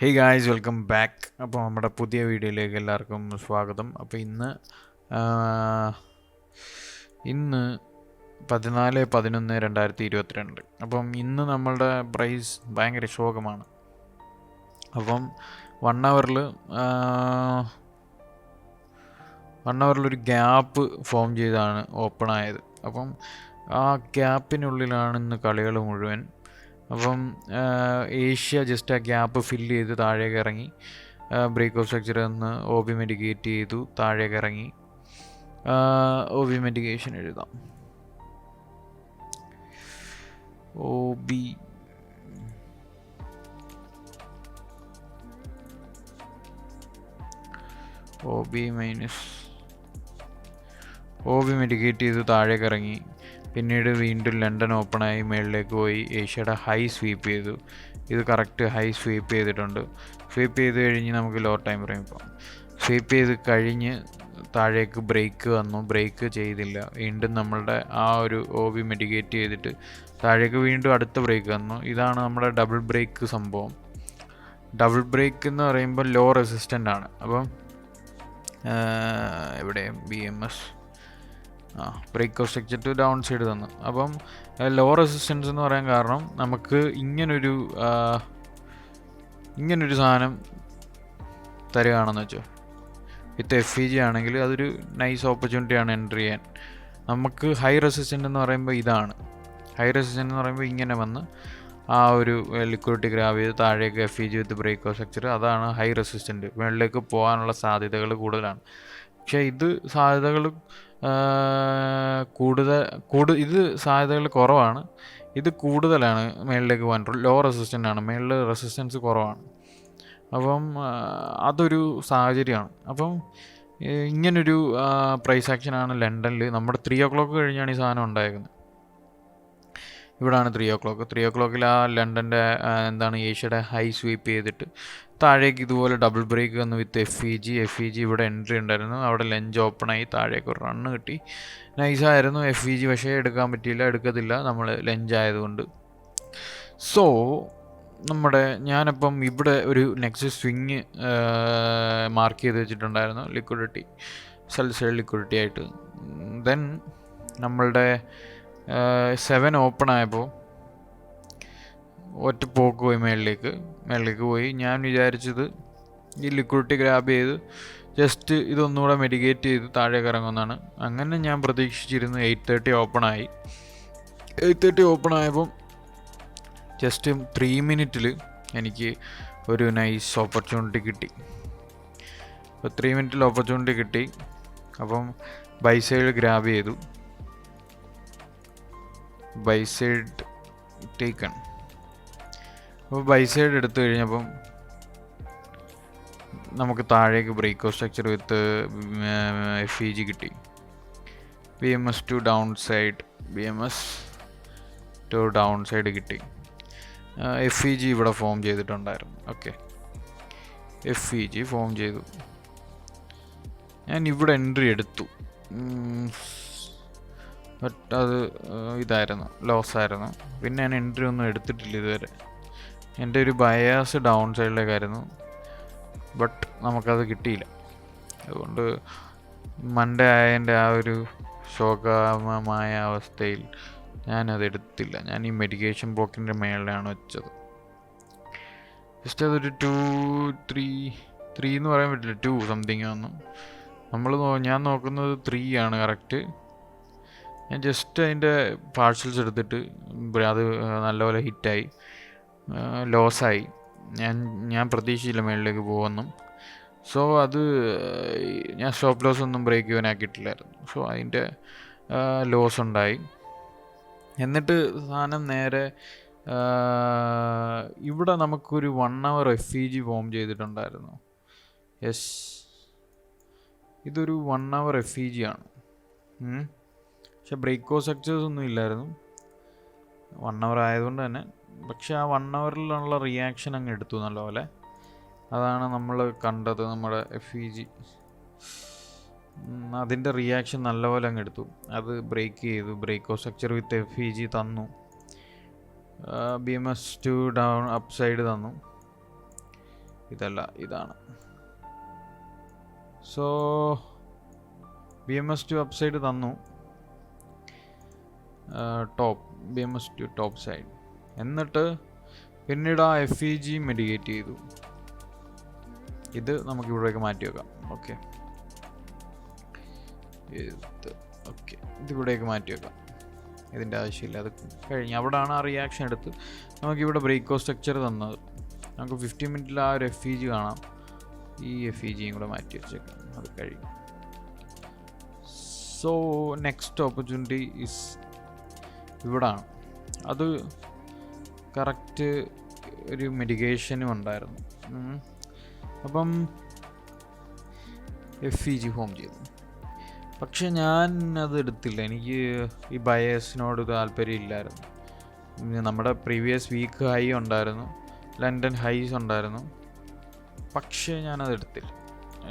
Hey guys, welcome back. അപ്പോൾ നമ്മുടെ പുതിയ വീഡിയോയിലേക്ക് എല്ലാവർക്കും സ്വാഗതം. അപ്പോൾ ഇന്ന് 14/11/2022. അപ്പം ഇന്ന് നമ്മളുടെ പ്രൈസ് ഭയങ്കര ശോകമാണ്. അപ്പം 1 അവറിൽ 1 അവറിലൊരു ഗ്യാപ്പ് ഫോം ചെയ്താണ് ഓപ്പൺ ആയത്. അപ്പം ആ ഗ്യാപ്പിനുള്ളിലാണ് ഇന്ന് കളികൾ മുഴുവൻ. അപ്പം ഏഷ്യ ജസ്റ്റ് ആ ഗ്യാപ്പ് ഫില്ല് ചെയ്ത് താഴേക്ക് ഇറങ്ങി. ബ്രേക്ക് ഓഫ് സ്ട്രക്ചർ എന്ന് ഒ ബി മെഡിക്കേറ്റ് ചെയ്തു, താഴേക്ക് ഇറങ്ങി. ഒ ബി മെഡിക്കേഷൻ എഴുതാം. ഒ ബി മെഡിക്കേറ്റ് ചെയ്ത് താഴേക്ക് ഇറങ്ങി. പിന്നീട് വീണ്ടും ലണ്ടൻ ഓപ്പണായി മേളിലേക്ക് പോയി ഏഷ്യയുടെ ഹൈ സ്വീപ്പ് ചെയ്തു. ഇത് കറക്റ്റ് ഹൈ സ്വീപ്പ് ചെയ്തിട്ടുണ്ട്. സ്വീപ്പ് ചെയ്ത് കഴിഞ്ഞ് നമുക്ക് ലോ ടൈം ഫ്രെയിം പോകാം. സ്വീപ്പ് ചെയ്ത് കഴിഞ്ഞ് താഴേക്ക് ബ്രേക്ക് വന്നു, ബ്രേക്ക് ചെയ്തില്ല. വീണ്ടും നമ്മളുടെ ആ ഒരു ഒ ബി മെഡിക്കേറ്റ് ചെയ്തിട്ട് താഴേക്ക് വീണ്ടും അടുത്ത ബ്രേക്ക് വന്നു. ഇതാണ് നമ്മുടെ ഡബിൾ ബ്രേക്ക് സംഭവം. ഡബിൾ ബ്രേക്ക് എന്ന് പറയുമ്പോൾ ലോ റെസിസ്റ്റൻ്റ് ആണ്. അപ്പം എവിടെ BMS break of structure to down side തന്നു. അപ്പം ലോ റെസിസ്റ്റൻസ് എന്ന് പറയാൻ കാരണം നമുക്ക് ഇങ്ങനൊരു സാധനം തരികയാണെന്ന് വെച്ചോ. വിത്ത് FEG ആണെങ്കിൽ അതൊരു നൈസ് ഓപ്പർച്യൂണിറ്റിയാണ് എൻട്രി ചെയ്യാൻ. നമുക്ക് ഹൈ റെസിസ്റ്റൻ്റ് എന്ന് പറയുമ്പോൾ ഇതാണ്. ഹൈ റെസിസ്റ്റൻ്റ് എന്ന് പറയുമ്പോൾ ഇങ്ങനെ വന്ന് ആ ഒരു ലിക്വിഡിറ്റി ഗ്രാബ് ചെയ്ത് താഴേക്ക് FEG with break of structure, അതാണ് ഹൈ റെസിസ്റ്റൻ്റ്. മുകളിലേക്ക് പോകാനുള്ള സാധ്യതകൾ കൂടുതലാണ്. പക്ഷേ ഇത് സാധ്യതകൾ ഇത് സാധ്യതകൾ കുറവാണ്. ഇത് കൂടുതലാണ് മേളിലേക്ക് പോകാൻ. ലോ റെസിസ്റ്റൻ്റ് ആണ്, മേളിൽ റെസിസ്റ്റൻസ് കുറവാണ്. അപ്പം അതൊരു സാഹചര്യമാണ്. അപ്പം ഇങ്ങനൊരു പ്രൈസ് ആക്ഷനാണ് ലണ്ടനിൽ. നമ്മുടെ 3 o'clock കഴിഞ്ഞാണ് ഈ സാധനം ഉണ്ടായിരിക്കുന്നത്. ഇവിടാണ് 3 o'clock. 3 o'clock ആ ലണ്ടൻ്റെ ഏഷ്യയുടെ ഹൈ സ്വീപ്പ് ചെയ്തിട്ട് താഴേക്ക് ഇതുപോലെ ഡബിൾ ബ്രേക്ക് വന്ന് വിത്ത് FEG ഇവിടെ എൻട്രി ഉണ്ടായിരുന്നു. അവിടെ ലഞ്ച് ഓപ്പണായി താഴേക്ക് ഒരു റണ്ണ് കിട്ടി. നൈസായിരുന്നു FEG, പക്ഷേ എടുക്കാൻ പറ്റിയില്ല, എടുക്കത്തില്ല നമ്മൾ ലഞ്ച് ആയതുകൊണ്ട്. സോ ഞാനിപ്പം ഇവിടെ ഒരു നെക്സ്റ്റ് സ്വിങ് മാർക്ക് ചെയ്ത് വെച്ചിട്ടുണ്ടായിരുന്നു, ലിക്വിഡിറ്റി, സെൽ സൈഡ് ലിക്വിഡിറ്റി ആയിട്ട്. ദെൻ നമ്മളുടെ 7 ഓപ്പൺ ആയപ്പോൾ ഒറ്റ പോക്ക് പോയി മേളിലേക്ക് പോയി. ഞാൻ വിചാരിച്ചത് ഈ ലിക്വിഡിറ്റി ഗ്രാബ് ചെയ്ത് ജസ്റ്റ് ഇതൊന്നുകൂടെ മെഡിക്കേറ്റ് ചെയ്ത് താഴേക്ക് ഇറങ്ങുമെന്നാണ്. അങ്ങനെ ഞാൻ പ്രതീക്ഷിച്ചിരുന്നു. 8:30 ഓപ്പണായി. 8:30 ഓപ്പൺ ആയപ്പം ജസ്റ്റ് 3 മിനിറ്റിൽ എനിക്ക് ഒരു നൈസ് ഓപ്പർച്യൂണിറ്റി കിട്ടി. അപ്പോൾ 3 മിനിറ്റിൽ ഓപ്പർച്യൂണിറ്റി കിട്ടി. അപ്പം ബൈ സൈഡ് ഗ്രാബ് ചെയ്തു. By side taken. അപ്പോൾ ബൈ സൈഡ് എടുത്തു കഴിഞ്ഞപ്പം നമുക്ക് താഴേക്ക് break of structure with FEG കിട്ടി. BMS ടു ഡൗൺ സൈഡ് കിട്ടി. FEG ഇവിടെ ഫോം ചെയ്തിട്ടുണ്ടായിരുന്നു. ഓക്കെ, FEG ഫോം ചെയ്തു. ഞാൻ ഇവിടെ എൻട്രി എടുത്തു, ബട്ട് അത് ഇതായിരുന്നു, ലോസ് ആയിരുന്നു. പിന്നെ ഞാൻ എൻട്രി ഒന്നും എടുത്തിട്ടില്ല ഇതുവരെ. എൻ്റെ ഒരു ബയാസ് ഡൗൺ സൈഡിലേക്കായിരുന്നു, ബട്ട് നമുക്കത് കിട്ടിയില്ല. അതുകൊണ്ട് മൺഡേ ആയതിൻ്റെ ആ ഒരു ശോകമായ അവസ്ഥയിൽ ഞാനത് എടുത്തില്ല. ഞാൻ ഈ മെഡിക്കേഷൻ ബ്ലോക്കിൻ്റെ മേളിലാണ് വെച്ചത്. ജസ്റ്റ് അതൊരു 2-3 എന്ന് പറയാൻ പറ്റില്ല, 2 സംതിങ് ഒന്നും. ഞാൻ നോക്കുന്നത് 3 ആണ് കറക്റ്റ്. ഞാൻ ജസ്റ്റ് അതിൻ്റെ പാർഷ്യൽസ് എടുത്തിട്ട് അത് നല്ലപോലെ ഹിറ്റായി, ലോസായി. ഞാൻ പ്രതീക്ഷിച്ചില്ല മേളിലേക്ക് പോകുമെന്നും. സോ അത് ഞാൻ സ്റ്റോപ്പ് ലോസ് ഒന്നും ബ്രേക്ക് ചെയ്യാനാക്കിയിട്ടില്ലായിരുന്നു. സോ അതിൻ്റെ ലോസ് ഉണ്ടായി. എന്നിട്ട് സാധനം നേരെ ഇവിടെ നമുക്കൊരു 1 hour FEG ഫോം ചെയ്തിട്ടുണ്ടായിരുന്നു. യെസ്, ഇതൊരു 1 hour FEG ആണ്. പക്ഷെ ബ്രേക്ക് ഓഫ് സ്ട്രക്ചേഴ്സ് ഒന്നും ഇല്ലായിരുന്നു 1 hour ആയതുകൊണ്ട് തന്നെ. പക്ഷെ ആ 1 hourലുള്ള റിയാക്ഷൻ അങ്ങ് എടുത്തു നല്ലപോലെ. അതാണ് നമ്മൾ കണ്ടത്. നമ്മുടെ FEG അതിൻ്റെ റിയാക്ഷൻ നല്ലപോലെ അങ്ങ് എടുത്തു. അത് ബ്രേക്ക് ചെയ്തു. Break of structure with FEG തന്നു. BMS to down up side തന്നു. ഇതല്ല, ഇതാണ്. സോ BMS2 അപ്സൈഡ് തന്നു, ടോപ്പ് BMS2 ടോപ്പ് സൈഡ്. എന്നിട്ട് പിന്നീട് ആ FEG മെഡിക്കേറ്റ് ചെയ്തു. ഇത് നമുക്ക് ഇവിടേക്ക് മാറ്റി വെക്കാം. ഓക്കെ, ഇതിവിടേക്ക് മാറ്റി വെക്കാം, ഇതിൻ്റെ ആവശ്യമില്ല. അത് കഴിഞ്ഞ് അവിടെയാണ് ആ റിയാക്ഷൻ എടുത്ത് നമുക്കിവിടെ ബ്രേക്കോ സ്ട്രക്ചർ തന്നത്. നമുക്ക് 15 മിനിറ്റിൽ ആ ഒരു FEG കാണാം. ഈ FEGയും കൂടെ മാറ്റി വെച്ചേക്കാം, അത് കഴിയും. സോ നെക്സ്റ്റ് ഓപ്പർച്യൂണിറ്റി ഇസ് ഇവിടാണ്. അത് കറക്റ്റ് ഒരു മെഡിക്കേഷനും ഉണ്ടായിരുന്നു. അപ്പം FEG ഫോം ചെയ്തു. പക്ഷെ ഞാൻ അത് എടുത്തില്ല, എനിക്ക് ഈ ബയസിനോട് താല്പര്യമില്ലായിരുന്നു. നമ്മുടെ പ്രീവിയസ് വീക്ക് ഹൈ ഉണ്ടായിരുന്നു, ലണ്ടൻ ഹൈസ് ഉണ്ടായിരുന്നു, പക്ഷേ ഞാനത് എടുത്തില്ല.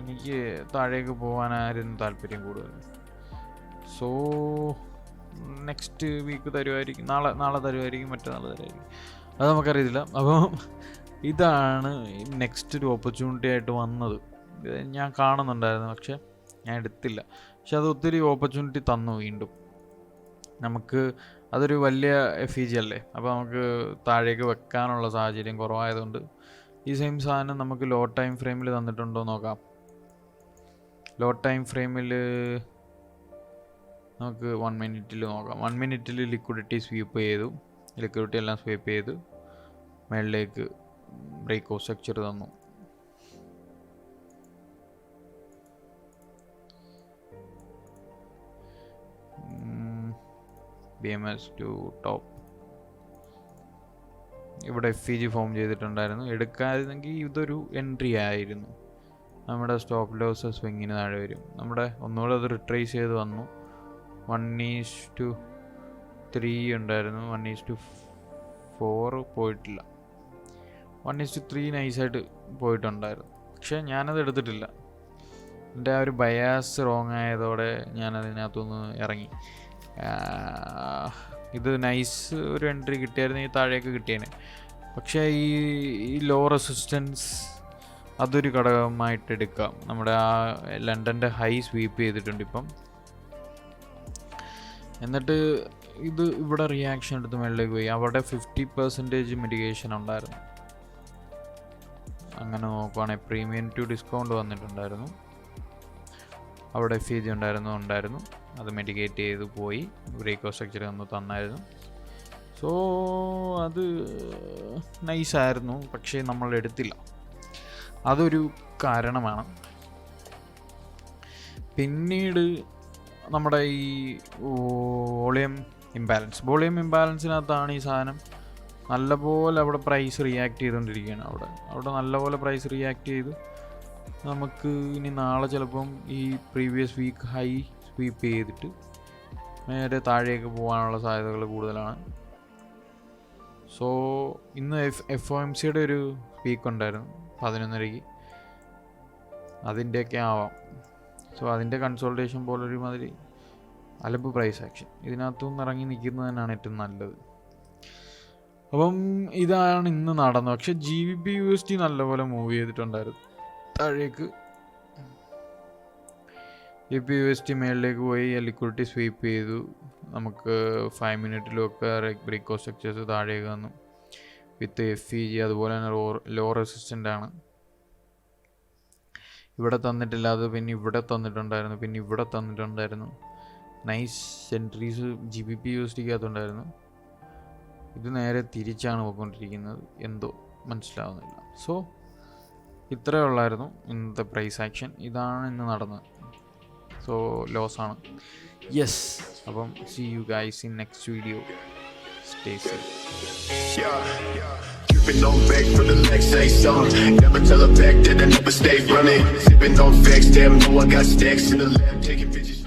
എനിക്ക് താഴേക്ക് പോകാനായിരുന്നു താല്പര്യം കൂടുതൽ. സോ നെക്സ്റ്റ് വീക്ക് തരുമായിരിക്കും, നാളെ തരുമായിരിക്കും, മറ്റന്നാൾ തരുമായിരിക്കും, അത് നമുക്കറിയത്തില്ല. അപ്പം ഇതാണ് നെക്സ്റ്റ് ഒരു ഓപ്പർച്യൂണിറ്റി ആയിട്ട് വന്നത്. ഞാൻ കാണുന്നുണ്ടായിരുന്നു, പക്ഷെ ഞാൻ എടുത്തില്ല. പക്ഷെ അത് ഒത്തിരി ഓപ്പർച്യൂണിറ്റി തന്നു വീണ്ടും നമുക്ക്. അതൊരു വലിയ FEG അല്ലേ, അപ്പോൾ നമുക്ക് താഴേക്ക് വെക്കാനുള്ള സാഹചര്യം കുറവായതുകൊണ്ട് ഈ സെയിം സാധനം നമുക്ക് ലോ ടൈം ഫ്രെയിമിൽ തന്നിട്ടുണ്ടോ നോക്കാം. ലോ ടൈം ഫ്രെയിമിൽ നമുക്ക് 1 മിനിറ്റിൽ നോക്കാം. 1 മിനിറ്റിൽ ലിക്വിഡിറ്റി സ്വീപ്പ് ചെയ്തു, ലിക്വിഡിറ്റി എല്ലാം സ്വീപ്പ് ചെയ്ത് മേളിലേക്ക് ബ്രേക്കോ സ്ട്രക്ചർ തന്നു. BMS2 ടോപ്പ് ഇവിടെ FEG ഫോം ചെയ്തിട്ടുണ്ടായിരുന്നു. എടുക്കാതിരുന്നെങ്കിൽ ഇതൊരു എൻട്രി ആയിരുന്നു. നമ്മുടെ സ്റ്റോപ്പ് ലോസ് സ്വിങ്ങിന് താഴെ വരും. നമ്മുടെ ഒന്നുകൂടെ അത് റിട്രേസ് ചെയ്ത് വന്നു. 1:3 ഉണ്ടായിരുന്നു, 1:4 പോയിട്ടില്ല, 1:3 നൈസായിട്ട് പോയിട്ടുണ്ടായിരുന്നു. പക്ഷേ ഞാനത് എടുത്തിട്ടില്ല. എൻ്റെ ആ ഒരു ബയാസ് റോങ് ആയതോടെ ഞാനതിനകത്തുനിന്ന് ഇറങ്ങി. ഇത് നൈസ് ഒരു എൻട്രി കിട്ടിയായിരുന്നെങ്കിൽ താഴേക്ക് കിട്ടിയേനെ. പക്ഷേ ഈ ലോ റെസിസ്റ്റൻസ് അതൊരു ഘടകമായിട്ട് എടുക്കാം. നമ്മുടെ ആ ലണ്ടൻ്റെ ഹൈ സ്വീപ്പ് ചെയ്തിട്ടുണ്ട് ഇപ്പം. എന്നിട്ട് ഇത് ഇവിടെ റിയാക്ഷൻ എടുത്ത് മേളിലേക്ക് പോയി. അവിടെ 50% മിറ്റിഗേഷൻ ഉണ്ടായിരുന്നു. അങ്ങനെ നോക്കുവാണെങ്കിൽ പ്രീമിയം ടു ഡിസ്കൗണ്ട് വന്നിട്ടുണ്ടായിരുന്നു. അവിടെ FEG ഉണ്ടായിരുന്നു, അത് മെഡിക്കേറ്റ് ചെയ്ത് പോയി. ബ്രേക്കോ സ്ട്രക്ചർ തന്നായിരുന്നു. സോ അത് നൈസായിരുന്നു, പക്ഷേ നമ്മൾ എടുത്തില്ല. അതൊരു കാരണമാണ്. പിന്നീട് നമ്മുടെ ഈ വോളിയം ഇംബാലൻസിനകത്താണ് ഈ സാധനം നല്ലപോലെ അവിടെ പ്രൈസ് റിയാക്ട് ചെയ്തുകൊണ്ടിരിക്കുകയാണ്. അവിടെ നല്ലപോലെ പ്രൈസ് റിയാക്ട് ചെയ്ത് നമുക്ക് ഇനി നാളെ ചിലപ്പം ഈ പ്രീവിയസ് വീക്ക് ഹൈ സ്വീപ്പ് ചെയ്തിട്ട് നേരെ താഴേക്ക് പോകാനുള്ള സാധ്യതകൾ കൂടുതലാണ്. സോ ഇന്ന് FOMCയുടെ ഒരു വീക്ക് ഉണ്ടായിരുന്നു 11:30. അതിൻ്റെയൊക്കെ ആവാം. സോ അതിൻ്റെ കൺസോൾട്ടേഷൻ പോലൊരു മാതിരി അലമ്പ് പ്രൈസ് ആക്ഷൻ ഇതിനകത്തുനിന്ന് ഇറങ്ങി നിൽക്കുന്നത് തന്നെയാണ് ഏറ്റവും നല്ലത്. അപ്പം ഇതാണ് ഇന്ന് നടന്നത്. പക്ഷെ GBP/USD നല്ലപോലെ മൂവ് ചെയ്തിട്ടുണ്ടായിരുന്നു താഴേക്ക്. GBP/USD മേളിലേക്ക് പോയി, ലിക്വിഡിറ്റി സ്വീപ്പ് ചെയ്തു. നമുക്ക് 5 മിനിറ്റിലൊക്കെ ബ്രേക്കോ സ്ട്രക്ചേഴ്സ് താഴേക്ക് വന്നു വിത്ത് FEG. അതുപോലെ തന്നെ ലോ റെസിസ്റ്റൻ്റ് ആണ്. ഇവിടെ തന്നിട്ടില്ല, അത് പിന്നെ ഇവിടെ തന്നിട്ടുണ്ടായിരുന്നു. നൈസ് എൻട്രീസ് GBP/USDക്കകത്തുണ്ടായിരുന്നു. ഇത് നേരെ തിരിച്ചാണ് പോയിക്കൊണ്ടിരിക്കുന്നത്, എന്തോ മനസ്സിലാവുന്നില്ല. സോ ഇത്രയേ ഉള്ളായിരുന്നു ഇന്നത്തെ പ്രൈസ് ആക്ഷൻ. ഇതാണ് ഇന്ന് നടന്നത്. സോ ലോസാണ്. യെസ്, അപ്പം see you guys in next video. Stay safe. Sipping on back for the legs say something. Never tell her back that I never stay running. Sipping on facts, damn, know I got stacks in the lab, taking pictures.